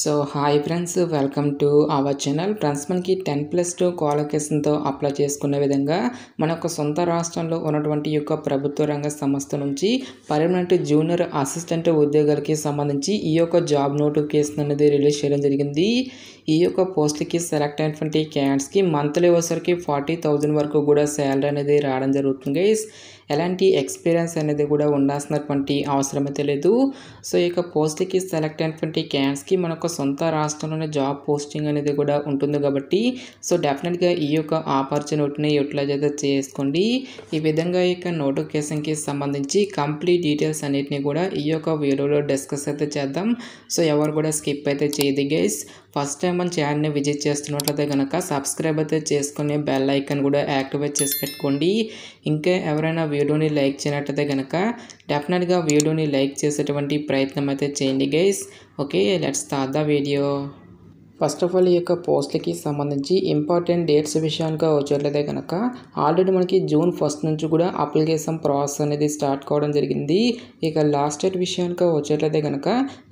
So hi friends, welcome to our channel. Friends, మనకి 10+2 క్వాలిఫికేషన్తో apply చేసుకునే విధంగా మన యొక్క సొంత రాష్ట్రంలో ఉన్నటువంటి యొక్క ప్రభుత్వ రంగ సంస్థ నుంచి పర్మనెంట్ జూనియర్ అసిస్టెంట్ ఉద్యోగాలకి సంబంధించి ఈ యొక్క జాబ్ నోటిఫికేషన్ అనేది రిలీజ్ చేయడం జరిగింది. ఈ యొక్క పోస్ట్కి సెలెక్ట్ అయినటువంటి క్యాండిడేట్స్కి మంత్లీ వచ్చరికి 40,000 వరకు కూడా శాలరీ అనేది రావడం జరుగుతుంది గైస్. ఎలాంటి ఎక్స్పీరియన్స్ అనేది కూడా ఉండాల్సినటువంటి అవసరం అయితే లేదు. సో ఈ యొక్క పోస్ట్కి సెలెక్ట్ అయినటువంటి క్యాండిడేట్స్కి మన యొక్క సొంత రాష్ట్రంలోనే జాబ్ పోస్టింగ్ అనేది కూడా ఉంటుంది కాబట్టి సో డెఫినెట్గా ఈ యొక్క ఆపర్చునిటీని యూటిలైజ్ అయితే చేసుకోండి. ఈ విధంగా ఈ యొక్క నోటిఫికేషన్కి సంబంధించి కంప్లీట్ డీటెయిల్స్ అన్నిటిని కూడా ఈ యొక్క వీడియోలో డిస్కస్ అయితే చేద్దాం. సో ఎవరు కూడా స్కిప్ అయితే చేయదు గైస్. ఫస్ట్ టైం మన ఛానల్ని విజిట్ చేస్తున్నట్లయితే కనుక సబ్స్క్రైబ్ అయితే చేసుకుని బెల్ ఐకాన్ కూడా యాక్టివేట్ చేసి పెట్టుకోండి. ఇంకా ఎవరైనా వీడియోని లైక్ చేయనట్లయితే కనుక డెఫినెట్గా వీడియోని లైక్ చేసేటువంటి ప్రయత్నం అయితే చేయండి guys. Okay, let's start the video. First of all ఈ యొక్క పోస్ట్లకి సంబంధించి ఇంపార్టెంట్ డేట్స్ విషయానికి వచ్చేట్లయితే కనుక ఆల్రెడీ మనకి June 1 నుంచి కూడా అప్లికేషన్ ప్రాసెస్ అనేది స్టార్ట్ కావడం జరిగింది. ఇక లాస్ట్ డేట్ విషయానికి వచ్చేట్లయితే కనుక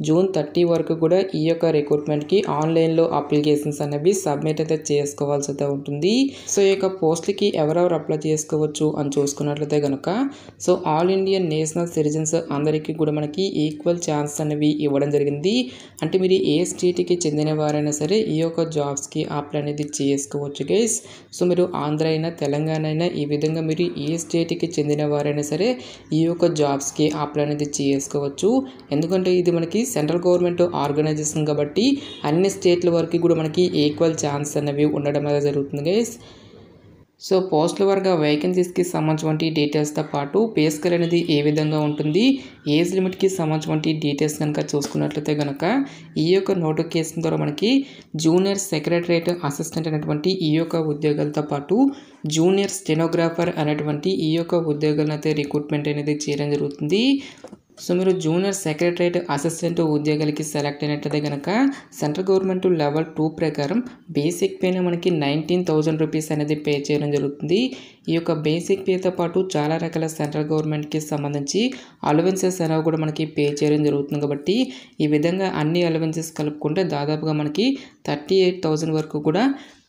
June 30 వరకు కూడా ఈ యొక్క రిక్రూట్మెంట్కి ఆన్లైన్లో అప్లికేషన్స్ అనేవి సబ్మిట్ అయితే చేసుకోవాల్సి అయితే ఉంటుంది. సో ఈ యొక్క పోస్ట్లకి ఎవరెవరు అప్లై చేసుకోవచ్చు అని చూసుకున్నట్లయితే కనుక so all Indian national citizens అందరికీ కూడా మనకి ఈక్వల్ ఛాన్స్ అనేవి ఇవ్వడం జరిగింది. అంటే మీరు ఏ స్టేట్కి చెందిన వారైనా సరే ఈ యొక్క జాబ్స్కి అప్లై అనేది చేసుకోవచ్చు గైస్. సో మీరు ఆంధ్ర అయినా తెలంగాణ అయినా ఈ విధంగా మీరు ఏ స్టేట్కి చెందిన వారైనా సరే ఈ యొక్క జాబ్స్కి అప్లై అనేది చేసుకోవచ్చు. ఎందుకంటే ఇది మనకి సెంట్రల్ గవర్నమెంట్ ఆర్గనైజేషన్ కాబట్టి అన్ని స్టేట్ల వరకు కూడా మనకి ఈక్వల్ ఛాన్స్ అనేవి ఉండడం అనేది జరుగుతుంది గైస్. సో పోస్టుల వరకు వేకెన్సీస్కి సంబంధించిన డీటెయిల్స్తో పాటు పే స్కేల్ అనేది ఏ విధంగా ఉంటుంది, ఏజ్ లిమిట్కి సంబంధించిన డీటెయిల్స్ కనుక చూసుకున్నట్లయితే కనుక ఈ యొక్క నోటిఫికేషన్ ద్వారా మనకి జూనియర్ సెక్రటరేట్ అసిస్టెంట్ అనేటువంటి ఈ యొక్క ఉద్యోగాలతో పాటు జూనియర్ స్టెనోగ్రాఫర్ అనేటువంటి ఈ యొక్క ఉద్యోగాలను అయితే రిక్రూట్మెంట్ అనేది చేయడం జరుగుతుంది. సో మీరు జూనియర్ సెక్రటరేట్ అసిస్టెంట్ ఉద్యోగాలకి సెలెక్ట్ అయినట్లయితే కనుక సెంట్రల్ గవర్నమెంట్ లెవెల్ 2 ప్రకారం బేసిక్ పేనే మనకి 19,000 రూపీస్ అనేది పే చేయడం జరుగుతుంది. ఈ యొక్క బేసిక్ పేతో పాటు చాలా రకాల సెంట్రల్ గవర్నమెంట్కి సంబంధించి అలవెన్సెస్ అనేవి కూడా మనకి పే చేయడం జరుగుతుంది. కాబట్టి ఈ విధంగా అన్ని అలవెన్సెస్ కలుపుకుంటే దాదాపుగా మనకి 38,000 వరకు కూడా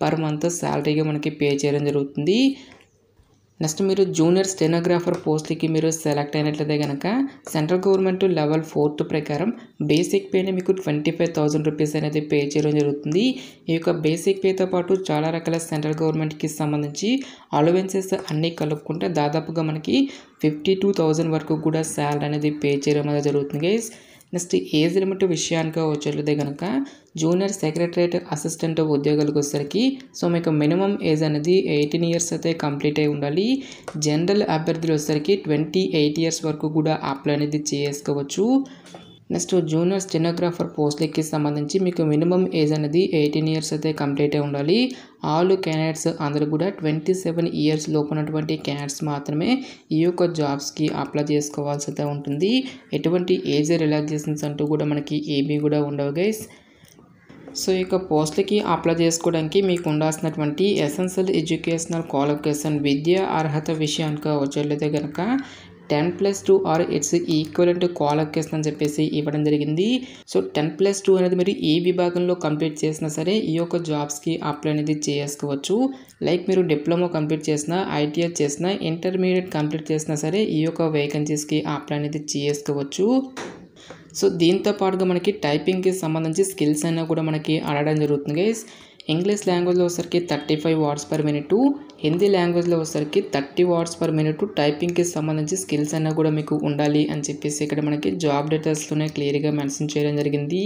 పర్ మంత్ శాలరీగా మనకి పే చేయడం జరుగుతుంది. నెక్స్ట్ మీరు జూనియర్ స్టెనోగ్రాఫర్ పోస్ట్కి మీరు సెలెక్ట్ అయినట్లయితే కనుక సెంట్రల్ గవర్నమెంట్ లెవెల్ 4 ప్రకారం బేసిక్ పేని మీకు 25,000 రూపీస్ అనేది పే చేయడం జరుగుతుంది. ఈ యొక్క బేసిక్ పేతో పాటు చాలా రకాల సెంట్రల్ గవర్నమెంట్కి సంబంధించి అలవెన్సెస్ అన్నీ కలుపుకుంటే దాదాపుగా మనకి 52,000 వరకు కూడా శాలరీ అనేది పే చేయడం అనేది జరుగుతుంది గైస్. నెక్స్ట్ ఏజ్ లిమిట్ విషయానికి వచ్చేట్లయితే కనుక జూనియర్ సెక్రటరేట్ అసిస్టెంట్ ఉద్యోగాలకు వచ్చేసరికి సో మీకు మినిమం ఏజ్ అనేది 18 ఇయర్స్ అయితే కంప్లీట్ అయి ఉండాలి. జనరల్ అభ్యర్థులు వచ్చేసరికి 28 ఇయర్స్ వరకు కూడా అప్లై అనేది చేసుకోవచ్చు. నెక్స్ట్ జూనియర్ స్టెనోగ్రాఫర్ పోస్ట్లకి సంబంధించి మీకు మినిమం ఏజ్ అనేది 18 ఇయర్స్ అయితే కంప్లీట్ అయి ఉండాలి. ఆల్ క్యాండిడేట్స్ అందరూ కూడా 27 ఇయర్స్ లోపు ఉన్నటువంటి క్యాండిడేట్స్ మాత్రమే ఈ యొక్క జాబ్స్కి అప్లై చేసుకోవాల్సి అయితే ఉంటుంది. ఎటువంటి ఏజ్ రిలాక్సేషన్స్ అంటూ కూడా మనకి ఏమీ కూడా ఉండవు గైస్. సో ఈ యొక్క పోస్ట్లకి అప్లై చేసుకోవడానికి మీకు ఉండాల్సినటువంటి ఎసెన్షియల్ ఎడ్యుకేషనల్ క్వాలిఫికేషన్ విద్యా అర్హత విషయానికి వచ్చేట్లయితే కనుక 10+2 ఆర్ ఇట్స్ ఈక్వలెంట్ క్వాలిఫికేషన్ అని చెప్పేసి ఇవ్వడం జరిగింది. సో 10+2 అనేది మీరు ఏ విభాగంలో కంప్లీట్ చేసినా సరే ఈ యొక్క జాబ్స్కి అప్లై అనేది చేసుకోవచ్చు. లైక్ మీరు డిప్లొమా కంప్లీట్ చేసినా, ITI చేసినా, ఇంటర్మీడియట్ కంప్లీట్ చేసినా సరే ఈ యొక్క వేకెన్సీస్కి అప్లై అనేది చేసుకోవచ్చు. సో దీంతో పాటుగా మనకి టైపింగ్కి సంబంధించి స్కిల్స్ అయినా కూడా మనకి అడగడం జరుగుతుంది గైస్. ఇంగ్లీష్ లాంగ్వేజ్లో వచ్చేసరికి 35 words per minute, హిందీ లాంగ్వేజ్లో వచ్చేసరికి 30 words per minute టైపింగ్కి సంబంధించి స్కిల్స్ అయినా కూడా మీకు ఉండాలి అని చెప్పేసి ఇక్కడ మనకి జాబ్ డీటెయిల్స్లోనే క్లియర్గా మెన్షన్ చేయడం జరిగింది.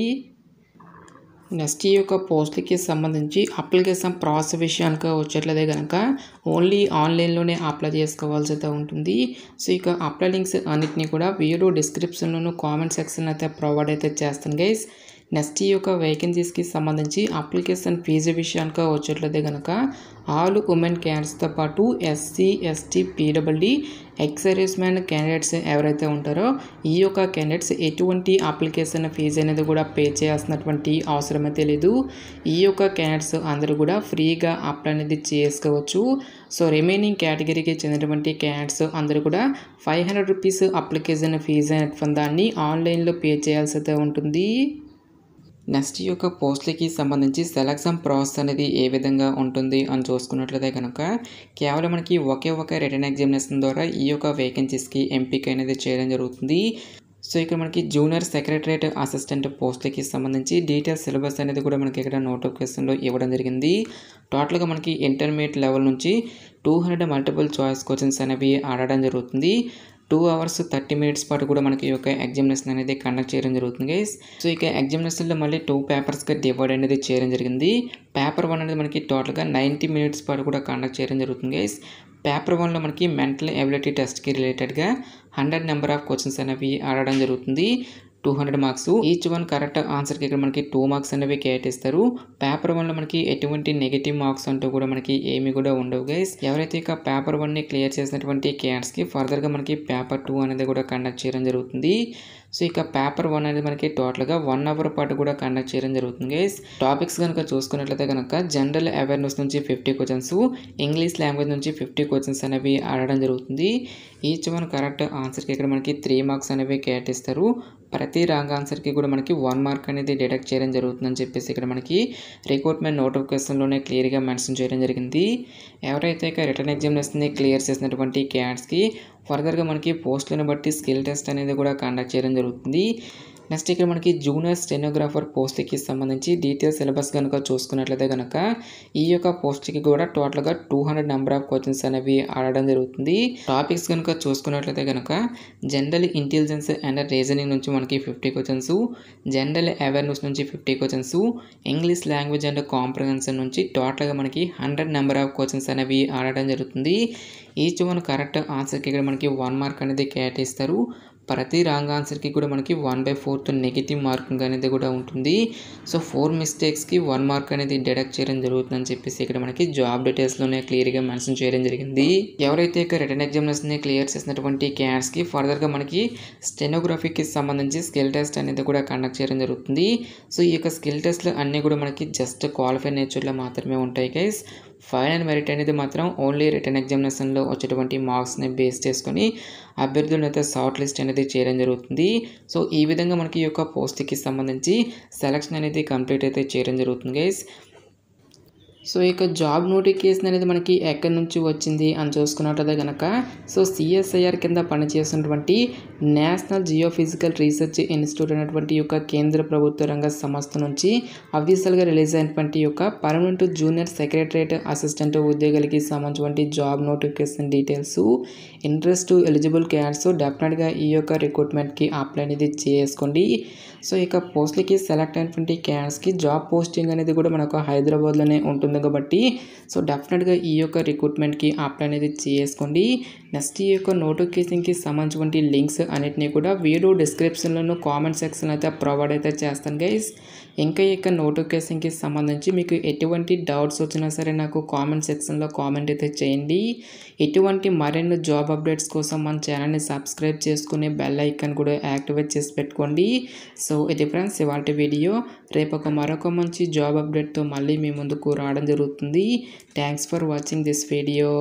నెక్స్ట్ ఈ యొక్క పోస్ట్లకి సంబంధించి అప్లికేషన్ ప్రాసెస్ విషయానికి వచ్చేట్లయితే కనుక ఓన్లీ ఆన్లైన్లోనే అప్లై చేసుకోవాల్సి అయితే ఉంటుంది. సో ఇక అప్లై లింక్స్ అన్నిటినీ కూడా వీడియో డిస్క్రిప్షన్లోనూ కామెంట్ సెక్షన్ అయితే ప్రొవైడ్ అయితే చేస్తాను గైస్. నెక్స్ట్ ఈ యొక్క వేకెన్సీస్కి సంబంధించి అప్లికేషన్ ఫీజు విషయానికి వచ్చేట్లయితే కనుక ఆల్ ఉమెన్ క్యాండిడేట్స్తో పాటు SC, ST, PWD, ex service man candidates ఎవరైతే ఉంటారో ఈ యొక్క క్యాండిడేట్స్ ఎటువంటి అప్లికేషన్ ఫీజు అనేది కూడా పే చేయాల్సినటువంటి అవసరం అయితే లేదు. ఈ యొక్క క్యాండిడేట్స్ అందరూ కూడా ఫ్రీగా అప్లై అనేది చేసుకోవచ్చు. సో రిమైనింగ్ కేటగిరీకి చెందినటువంటి క్యాండిడేట్స్ అందరూ కూడా 500 రూపీస్ అప్లికేషన్ ఫీజు అనేటువంటి దాన్ని ఆన్లైన్లో పే చేయాల్సి అయితే ఉంటుంది. నెక్స్ట్ ఈ యొక్క పోస్ట్‌లకి సంబంధించి సెలక్షన్ ప్రాసెస్ అనేది ఏ విధంగా ఉంటుంది అని చూసుకున్నట్లయితే గనక కేవలం మనకి ఒకే ఒక రిటన్ ఎగ్జామినేషన్ ద్వారా ఈ యొక్క వేకెన్సీస్‌కి ఎంపిక అనేది చేయడం జరుగుతుంది. సో ఇక్కడ మనకి జూనియర్ సెక్రటరియట్ అసిస్టెంట్ పోస్ట్‌లకి సంబంధించి డీటెయిల్స్ సిలబస్ అనేది కూడా మనకి ఇక్కడ నోటిఫికేషన్‌లో ఇవ్వడం జరిగింది. టోటల్‌గా మనకి ఇంటర్మీడియేట్ లెవెల్ నుంచి 200 మల్టిపుల్ చాయిస్ క్వెషన్స్ అనేవి అడగడం జరుగుతుంది. 2 అవర్స్ 30 మినిట్స్ పాటు కూడా మనకి ఈ యొక్క ఎగ్జామినేషన్ అనేది కండక్ట్ చేయడం జరుగుతుంది గైస్. సో ఇక ఎగ్జామినేషన్లో మళ్ళీ 2 పేపర్స్‌గా డివైడ్ అనేది చేయడం జరిగింది. పేపర్ 1 అనేది మనకి టోటల్‌గా 90 మినిట్స్ పాటు కూడా కండక్ట్ చేయడం జరుగుతుంది గైస్. పేపర్ 1లో మనకి మెంటల్ ఎబిలిటీ టెస్ట్‌కి రిలేటెడ్‌గా 100 నెంబర్ ఆఫ్ క్వెషన్స్ అనేవి అడగడం జరుగుతుంది. 200 మార్క్స్. ఈచ్ వన్ కరెక్ట్ ఆన్సర్‌కి ఇక్కడ మనకి 2 మార్క్స్ అనేవి కేటాయిస్తారు. పేపర్ 1లో మనకి ఎటువంటి నెగెటివ్ మార్క్స్ అంటూ కూడా మనకి ఏమి కూడా ఉండవు గైస్. ఎవరైతే ఇక పేపర్ 1ని క్లియర్ చేసినటువంటి క్యాండిడేట్స్‌కి ఫర్దర్‌గా మనకి పేపర్ 2 అనేది కూడా కండక్ట్ చేయడం జరుగుతుంది. సో ఇక పేపర్ 1 అనేది మనకి టోటల్‌గా 1 అవర్ పాటు కూడా కండక్ట్ చేయడం జరుగుతుంది గైస్. టాపిక్స్ కనుక చూసుకున్నట్లయితే కనుక జనరల్ అవేర్నెస్ నుంచి 50 క్వెషన్స్, ఇంగ్లీష్ లాంగ్వేజ్ నుంచి 50 క్వెషన్స్ అనేవి అడగడం జరుగుతుంది. ఈచ్ వన్ కరెక్ట్ ఆన్సర్‌కి ఇక్కడ మనకి 3 మార్క్స్ అనేవి కేటాయిస్తారు. ప్రతి రాంగ్ ఆన్సర్‌కి కూడా మనకి 1 మార్క్ అనేది డిడక్ట్ చేయడం జరుగుతుందని చెప్పేసి ఇక్కడ మనకి రిక్రూట్మెంట్ నోటిఫికేషన్‌లోనే క్లియర్‌గా మెన్షన్ చేయడం జరిగింది. ఎవరైతే ఇక రిటన్ ఎగ్జామినేషన్‌ని క్లియర్ చేసినటువంటి క్యాండిడేట్స్‌కి ఫర్దర్‌గా మనకి పోస్టులను బట్టి స్కిల్ టెస్ట్ అనేది కూడా కండక్ట్ చేయడం జరుగుతుంది. నెక్స్ట్ ఇక్కడ మనకి జూనియర్ స్టెనోగ్రాఫర్ పోస్ట్‌కి సంబంధించి డీటెయిల్స్ సిలబస్ కనుక చూసుకున్నట్లయితే కనుక ఈ యొక్క పోస్ట్‌కి కూడా టోటల్‌గా 200 నెంబర్ ఆఫ్ క్వెషన్స్ అనేవి అడగడం జరుగుతుంది. టాపిక్స్ కనుక చూసుకున్నట్లయితే కనుక జనరల్ ఇంటెలిజెన్స్ అండ్ రీజనింగ్ నుంచి మనకి 50 క్వెషన్స్, జనరల్ అవేర్నెస్ నుంచి 50 questions, English language and comprehension నుంచి టోటల్‌గా మనకి 100 నెంబర్ ఆఫ్ క్వెషన్స్ అనేవి అడగడం జరుగుతుంది. ఈచ్ వన్ కరెక్ట్ ఆన్సర్‌కి ఇక్కడ మనకి 1 మార్క్ అనేది కేటాయిస్తారు. ప్రతి రాంగ్ ఆన్సర్‌కి కూడా మనకి 1/4 నెగెటివ్ మార్కింగ్ అనేది కూడా ఉంటుంది. సో 4 మిస్టేక్స్‌కి 1 మార్క్ అనేది డిడక్ట్ చేయడం జరుగుతుందని చెప్పేసి ఇక్కడ మనకి జాబ్ డీటెయిల్స్‌లోనే క్లియర్‌గా మెన్షన్ చేయడం జరిగింది. ఎవరైతే ఇక రిటన్ ఎగ్జామినేషన్‌ని క్లియర్ చేసినటువంటి క్యాండిడేట్స్‌కి ఫర్దర్‌గా మనకి స్టెనోగ్రఫీకి సంబంధించి స్కిల్ టెస్ట్ అనేది కూడా కండక్ట్ చేయడం జరుగుతుంది. సో ఈ యొక్క స్కిల్ టెస్ట్‌లు అన్నీ కూడా మనకి జస్ట్ క్వాలిఫై నేచర్‌లో మాత్రమే ఉంటాయి గైస్. ఫైనల్ మెరిట్ అనేది మాత్రం ఓన్లీ రిటన్ ఎగ్జామినేషన్‌లో వచ్చేటువంటి మార్క్స్‌ని బేస్ చేసుకొని అభ్యర్థులను అయితే షార్ట్ లిస్ట్ అనేది చేయడం జరుగుతుంది. సో ఈ విధంగా మనకి ఈ యొక్క పోస్ట్‌కి సంబంధించి సెలక్షన్ అనేది కంప్లీట్ అయితే చేయడం జరుగుతుంది గైస్. సో ఇక జాబ్ నోటిఫికేషన్ అనేది మనకి ఎక్కడి నుంచి వచ్చింది అని చూసుకున్నట్లయితే కనుక సో సిఎస్ఐఆర్ కింద పనిచేస్తున్నటువంటి నేషనల్ జియోఫిజికల్ రీసెర్చ్ ఇన్స్టిట్యూట్ అనేటువంటి యొక్క కేంద్ర ప్రభుత్వ రంగ సంస్థ నుంచి అఫీషియల్గా రిలీజ్ అయినటువంటి యొక్క పర్మనెంట్ జూనియర్ సెక్రటరియట్ అసిస్టెంట్ ఉద్యోగులకి సంబంధించినటువంటి job notification details, interest eligible candidates డెఫినెట్గా ఈ యొక్క రిక్రూట్మెంట్కి అప్లై అనేది చేసుకోండి. సో ఇక పోస్ట్లకి సెలెక్ట్ అయినటువంటి క్యాండిడేట్స్కి జాబ్ పోస్టింగ్ అనేది కూడా మనకు హైదరాబాద్లోనే ఉంటుంది కాబట్టి సో డెఫినెట్గా ఈ యొక్క రిక్రూట్మెంట్కి అప్లై అనేది చేసుకోండి. నెక్స్ట్ ఈ యొక్క నోటిఫికేషన్కి సంబంధించినటువంటి లింక్స్ అన్నిటినీ కూడా వీడియో డిస్క్రిప్షన్లోను కామెంట్ సెక్షన్లో అయితే ప్రొవైడ్ అయితే చేస్తాను గైస్. ఇంకా ఈ యొక్క నోటిఫికేషన్కి సంబంధించి మీకు ఎటువంటి డౌట్స్ వచ్చినా సరే నాకు కామెంట్ సెక్షన్లో కామెంట్ అయితే చేయండి. ఎటువంటి మరిన్ని జాబ్ అప్డేట్స్ కోసం మన ఛానల్ని సబ్స్క్రైబ్ చేసుకుని బెల్ ఐకాన్ కూడా యాక్టివేట్ చేసి పెట్టుకోండి. సో ఇది ఫ్రెండ్స్ ఇవాల్టి వీడియో. రేపు మరొక మంచి జాబ్ అప్డేట్తో మళ్ళీ మీ ముందుకు రావడం జరుగుతుంది. Thanks for watching this video.